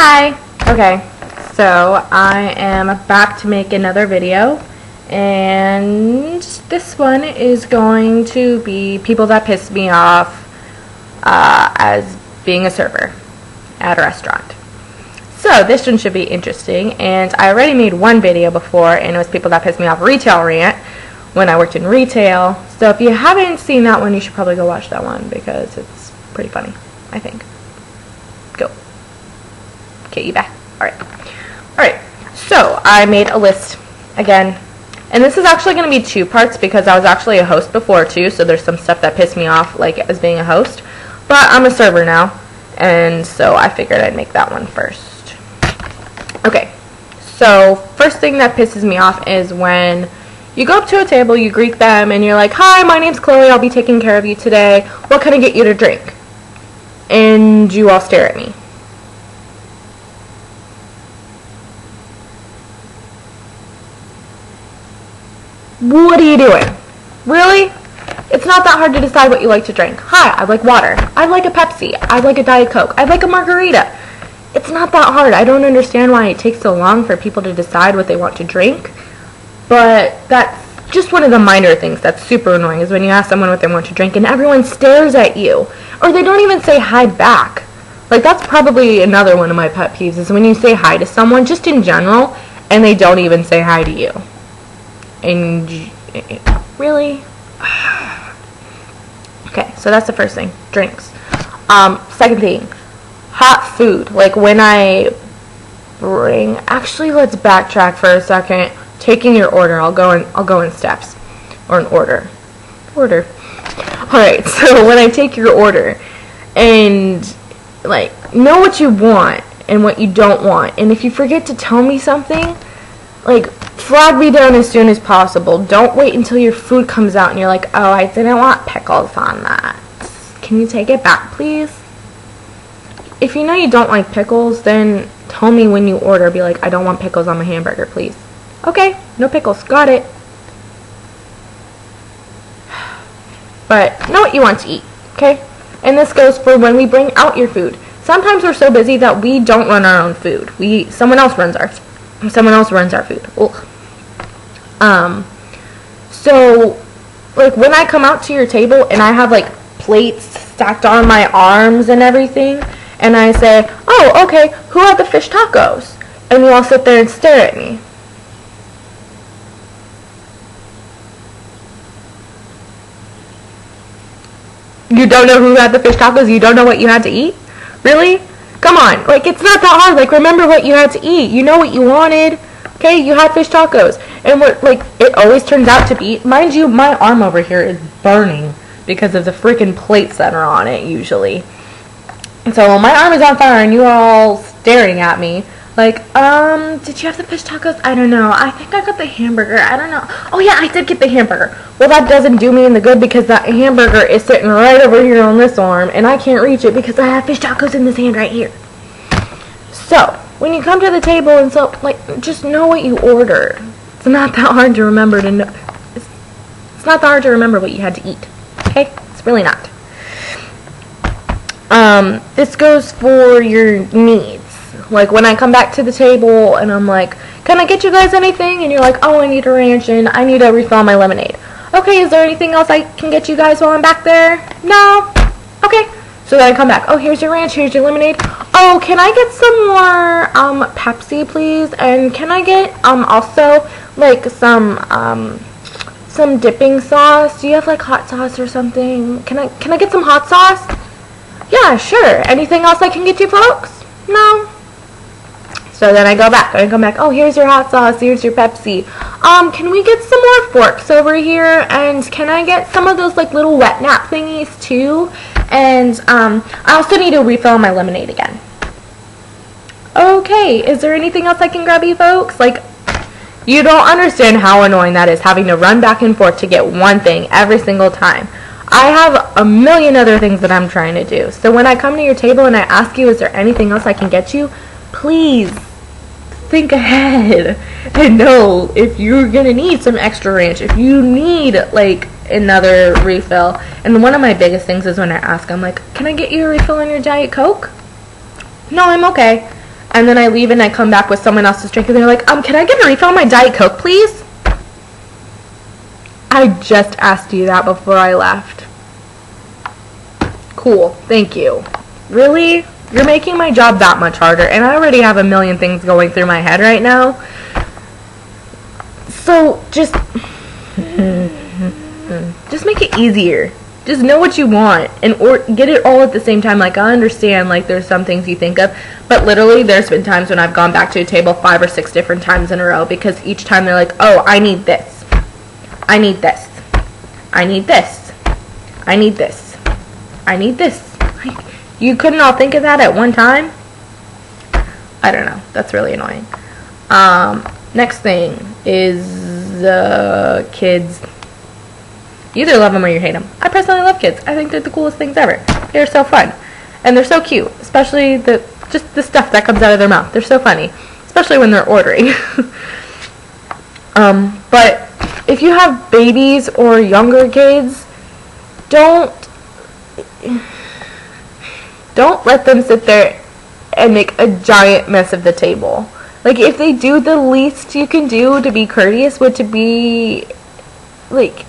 Hi! Okay, so I am back to make another video, and this one is going to be people that piss me off as being a server at a restaurant. So this one should be interesting, and I already made one video before, and it was people that pissed me off retail rant when I worked in retail. So if you haven't seen that one, you should probably go watch that one because it's pretty funny, I think. Go. Okay, you back. Alright, so I made a list again, and this is actually going to be two parts because I was actually a host before too, so there's some stuff that pissed me off like as being a host, but I'm a server now, and so I figured I'd make that one first. Okay, so first thing that pisses me off is when you go up to a table, you greet them, and you're like, "Hi, my name's Chloe, I'll be taking care of you today. What can I get you to drink?" And you all stare at me. What are you doing? Really? It's not that hard to decide what you like to drink. Hi, I like water. I like a Pepsi. I like a Diet Coke. I like a margarita. It's not that hard. I don't understand why it takes so long for people to decide what they want to drink. But that's just one of the minor things that's super annoying is when you ask someone what they want to drink and everyone stares at you. Or they don't even say hi back. Like, that's probably another one of my pet peeves is when you say hi to someone, just in general, and they don't even say hi to you. And really? Okay, so that's the first thing, drinks. Second thing, hot food. Like when I bring, actually let's backtrack for a second. Taking your order, I'll go in steps, or in order. Alright, so when I take your order, and like know what you want and what you don't want, and if you forget to tell me something, like flag me down as soon as possible. Don't wait until your food comes out and you're like, "Oh, I didn't want pickles on that. Can you take it back, please?" If you know you don't like pickles, then tell me when you order. Be like, "I don't want pickles on my hamburger, please." Okay, no pickles. Got it. But know what you want to eat, okay? And this goes for when we bring out your food. Sometimes we're so busy that we don't run our own food. Someone else runs our food. Ugh. So like when I come out to your table and I have like plates stacked on my arms and everything, and I say, "Oh, okay, who had the fish tacos?" And you all sit there and stare at me. You don't know who had the fish tacos? You don't know what you had to eat? Really? Come on, like it's not that hard. Like remember what you had to eat. You know what you wanted. Okay, you had fish tacos. And what like it always turns out to be, mind you, my arm over here is burning because of the freaking plates that are on it usually. And so my arm is on fire and you're all staring at me like, did you have the fish tacos? I don't know. I think I got the hamburger. I don't know. Oh yeah, I did get the hamburger. Well, that doesn't do me in the good because that hamburger is sitting right over here on this arm and I can't reach it because I have fish tacos in this hand right here. So, when you come to the table and so, like, just know what you ordered. It's not that hard to remember to know. It's not that hard to remember what you had to eat. Okay? It's really not. This goes for your needs. Like when I come back to the table and I'm like, "Can I get you guys anything?" And you're like, "Oh, I need a ranch and I need to refill my lemonade." Okay, is there anything else I can get you guys while I'm back there? No? Okay. So then I come back. "Oh, here's your ranch, here's your lemonade. Oh, can I get some more Pepsi, please? And can I get also like some dipping sauce? Do you have like hot sauce or something? Can I get some hot sauce?" "Yeah, sure. Anything else I can get you folks?" "No." So then I go back. I come back. "Oh, here's your hot sauce. Here's your Pepsi. Can we get some more forks over here? And can I get some of those like little wet nap thingies too? And I also need to refill my lemonade again." "Okay, is there anything else I can grab you folks?" Like, you don't understand how annoying that is, having to run back and forth to get one thing every single time. I have a million other things that I'm trying to do. So when I come to your table and I ask you, "Is there anything else I can get you?" please think ahead and know if you're gonna need some extra ranch, if you need like another refill. And one of my biggest things is when I ask, I'm like, "Can I get you a refill on your Diet Coke?" "No, I'm okay." and then I leave and I come back with someone else's drink and they're like, can I get a refill on my Diet Coke, please? I just asked you that before I left. Cool, thank you. Really? You're making my job that much harder, and I already have a million things going through my head right now. So just make it easier. Just know what you want and or get it all at the same time. Like, I understand, like, there's some things you think of, but literally there's been times when I've gone back to a table 5 or 6 different times in a row because each time they're like, oh, I need this. I need this. I need this. I need this. I need this. Like, you couldn't all think of that at one time? I don't know. That's really annoying. Next thing is kids. You either love them or you hate them. I personally love kids. I think they're the coolest things ever. They're so fun. And they're so cute. Especially just the stuff that comes out of their mouth. They're so funny. Especially when they're ordering. But if you have babies or younger kids, don't let them sit there and make a giant mess of the table. Like, if they do, the least you can do to be courteous would to be, like,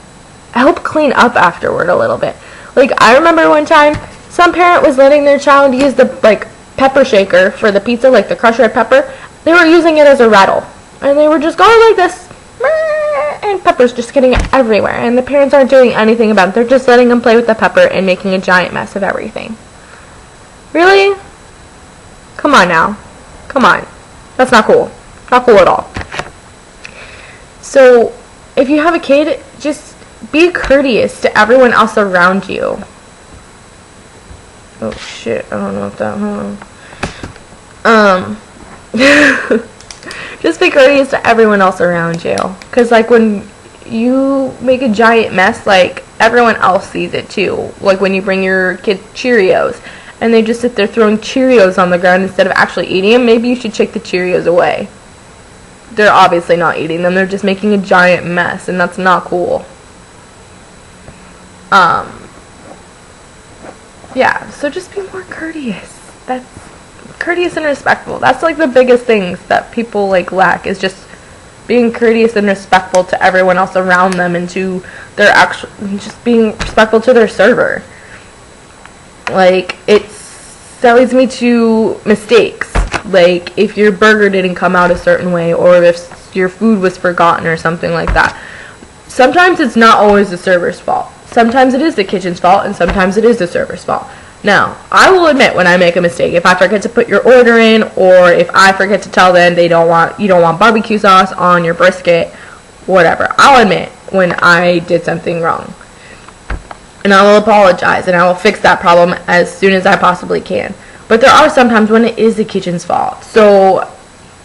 help clean up afterward a little bit. Like, I remember one time, some parent was letting their child use the, like, pepper shaker for the pizza, like the crushed red pepper. They were using it as a rattle. And they were just going like this. And pepper's just getting everywhere. And the parents aren't doing anything about it. They're just letting them play with the pepper and making a giant mess of everything. Really? Come on now. Come on. That's not cool. Not cool at all. So, if you have a kid, just be courteous to everyone else around you. Oh shit, I don't know if that, hold on. Just be courteous to everyone else around you. Because, like, when you make a giant mess, like, everyone else sees it too. Like, when you bring your kid Cheerios and they just sit there throwing Cheerios on the ground instead of actually eating them, maybe you should take the Cheerios away. They're obviously not eating them. They're just making a giant mess, and that's not cool. Yeah, so just be more courteous. That's courteous and respectful. That's, like, the biggest things that people, like, lack, is just being courteous and respectful to everyone else around them and to their actual, just being respectful to their server. Like, that leads me to mistakes. Like, if your burger didn't come out a certain way, or if your food was forgotten or something like that. Sometimes it's not always the server's fault. Sometimes it is the kitchen's fault, and sometimes it is the server's fault. Now, I will admit when I make a mistake. If I forget to put your order in, or if I forget to tell them you don't want barbecue sauce on your brisket, whatever. I'll admit when I did something wrong. And I will apologize, and I will fix that problem as soon as I possibly can. But there are some times when it is the kitchen's fault. So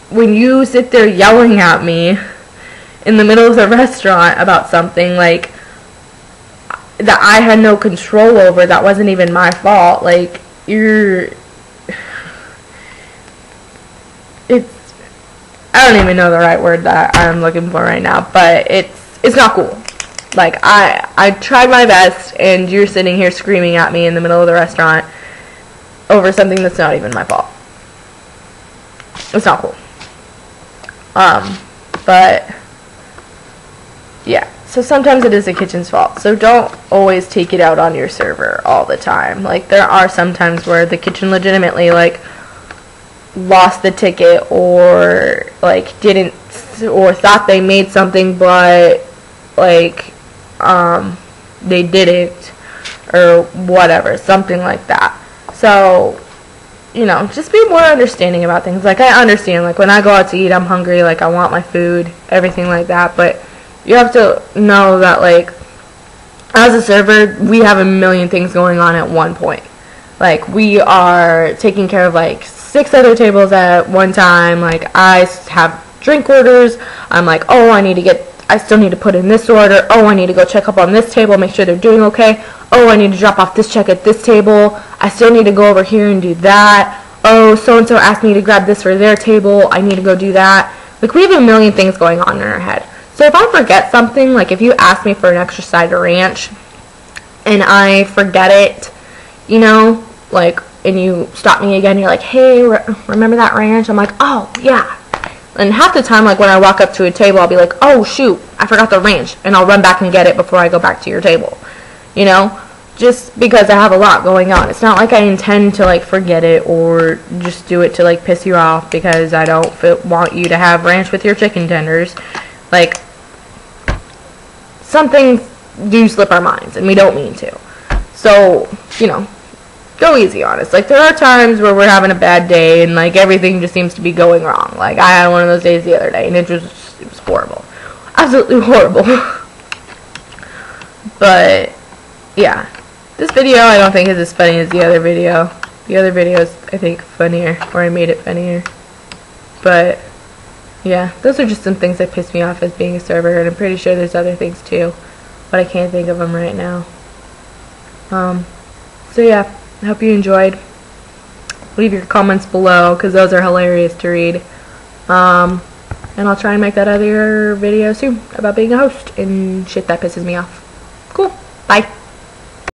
when you sit there yelling at me in the middle of the restaurant about something, like, that I had no control over, that wasn't even my fault, like, I don't even know the right word that I'm looking for right now, but it's not cool. Like, I tried my best, and you're sitting here screaming at me in the middle of the restaurant over something that's not even my fault. It's not cool. But, yeah. So sometimes it is the kitchen's fault. So don't always take it out on your server all the time. Like, there are some times where the kitchen legitimately, like, lost the ticket, or, like, didn't, or thought they made something, but, like, they didn't, or whatever, something like that. So, you know, just be more understanding about things. Like, I understand, like, when I go out to eat, I'm hungry, like, I want my food, everything like that, but you have to know that, like, as a server, we have a million things going on at one point. Like, we are taking care of, like, 6 other tables at one time. Like, I have drink orders. I'm like, oh, I still need to put in this order. Oh, I need to go check up on this table, make sure they're doing okay. Oh, I need to drop off this check at this table. I still need to go over here and do that. Oh, so-and-so asked me to grab this for their table. I need to go do that. Like, we have a million things going on in our head. So if I forget something, like if you ask me for an extra side of ranch and I forget it, you know, like, and you stop me again, you're like, hey, remember that ranch? I'm like, oh, yeah. And half the time, like, when I walk up to a table, I'll be like, oh, shoot, I forgot the ranch. And I'll run back and get it before I go back to your table. You know? Just because I have a lot going on. It's not like I intend to, like, forget it or just do it to, like, piss you off because I don't want you to have ranch with your chicken tenders. Like, some things do slip our minds, and we don't mean to. So, you know, go easy on us. Like, there are times where we're having a bad day and, like, everything just seems to be going wrong. Like, I had one of those days the other day, and it was horrible. Absolutely horrible. But, yeah. This video I don't think is as funny as the other video. The other video is, I think, funnier, or I made it funnier. But, yeah, those are just some things that piss me off as being a server, and I'm pretty sure there's other things too, but I can't think of them right now. So yeah, I hope you enjoyed. Leave your comments below, because those are hilarious to read. And I'll try and make that other video soon, about being a host, and shit that pisses me off. Cool, bye.